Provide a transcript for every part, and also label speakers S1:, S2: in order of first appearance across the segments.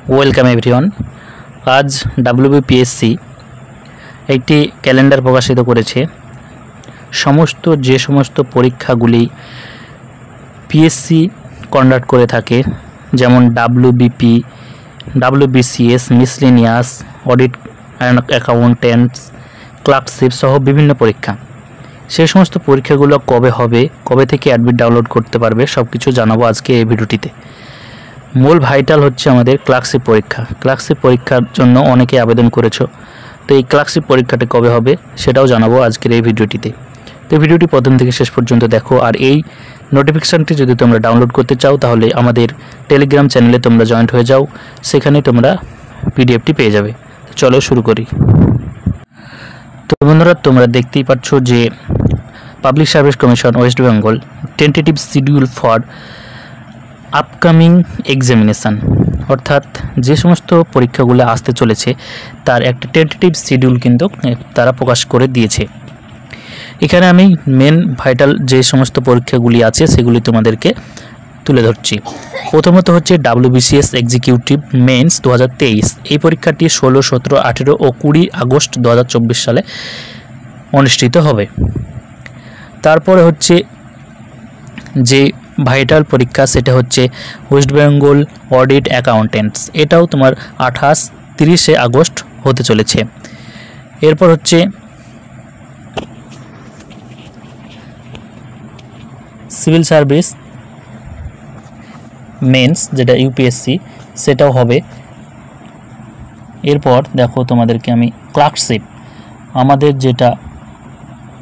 S1: Welcome everyone. আজ WBPSC একটি calendar প্রকাশিত করেছে। যে সমস্ত পরীক্ষাগুলি পিএসসি কন্ডাক্ট করে থাকে, যেমন WBP, WBCS, miscellaneous, audit and accountants, clerkship সহ বিভিন্ন পরীক্ষা, সেই সমস্ত পরীক্ষাগুলো কবে হবে, কবে থেকে অ্যাডমিট ডাউনলোড করতে পারবে, সব কিছু জানাবো আজকে এই ভিডিওটিতে। মূল ভাইটাল হচ্ছে আমাদের ক্লার্কশিপ পরীক্ষা। ক্লার্কশিপ পরীক্ষার জন্য অনেকে আবেদন করেছো, তো এই ক্লার্কশিপ পরীক্ষাটা কবে হবে সেটাও জানাবো আজকের এই ভিডিওটিতে। তো ভিডিওটি প্রথম থেকে শেষ পর্যন্ত দেখো। আর এই নোটিফিকেশানটি যদি তোমরা ডাউনলোড করতে চাও তাহলে আমাদের টেলিগ্রাম চ্যানেলে তোমরা জয়েন্ট হয়ে যাও, সেখানে তোমরা পিডিএফটি পেয়ে যাবে। তো চলো শুরু করি। তো বন্ধুরা, তোমরা দেখতেই পাচ্ছ যে public service commission West Bengal tentative schedule for upcoming examination, অর্থাৎ যে সমস্ত পরীক্ষাগুলো আসতে চলেছে তার একটা টেন্টেটিভ শিডিউল কিন্তু তারা প্রকাশ করে দিয়েছে। এখানে আমি মেন ভাইটাল যে সমস্ত পরীক্ষাগুলি আছে সেগুলি তোমাদেরকে তুলে ধরছি। প্রথমত হচ্ছে ডাব্লিউবিসিএস এক্সিকিউটিভ মেন্স 2023। এই পরীক্ষাটি 16, 17, 18 ও 20 আগস্ট 2024 সালে অনুষ্ঠিত হবে। তারপরে হচ্ছে যে ভাইটাল পরীক্ষা সেটা হচ্ছে ওয়েস্ট বেঙ্গল অডিট অ্যাকাউন্টেন্টস, এটাও তোমার 28-30 আগস্ট হতে চলেছে। এরপর হচ্ছে সিভিল সার্ভিস মেন্স, যেটা ইউপিএসসি, সেটাও হবে। এরপর দেখো তোমাদেরকে আমি ক্লার্কশিপ, আমাদের যেটা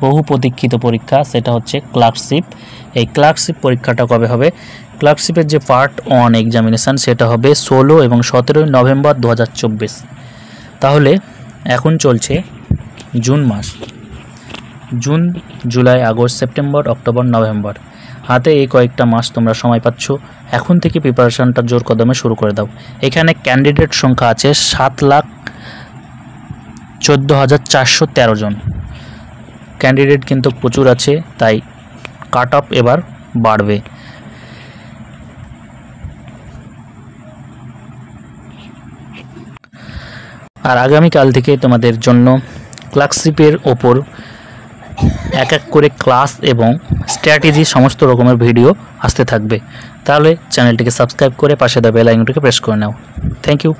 S1: বহু প্রতীক্ষিত পরীক্ষা সেটা হচ্ছে ক্লার্কশিপ। এই ক্লার্কশিপ পরীক্ষাটা কবে হবে? ক্লার্কশিপের যে পার্ট 1 এক্সামিনেশান সেটা হবে 16 এবং 17 নভেম্বর 2024। তাহলে এখন চলছে জুন মাস, জুন, জুলাই, আগস্ট, সেপ্টেম্বর, অক্টোবর, নভেম্বর, হাতে এই কয়েকটা মাস তোমরা সময় পাচ্ছ। এখন থেকে প্রিপারেশানটা জোর কদমে শুরু করে দাও। এখানে ক্যান্ডিডেট সংখ্যা আছে 7,14,413 জন। ক্যান্ডিডেট কিন্তু প্রচুর আছে, তাই কাট অফ এবার বাড়বে। আর আগামীকাল থেকে তোমাদের জন্য ক্লার্কশিপের ওপর এক এক করে ক্লাস এবং স্ট্র্যাটেজি সমস্ত রকমের ভিডিও আসতে থাকবে। তাহলে চ্যানেলটিকে সাবস্ক্রাইব করে পাশে দেওয়া বেল আইকনটিকে প্রেস করে নাও। Thank you.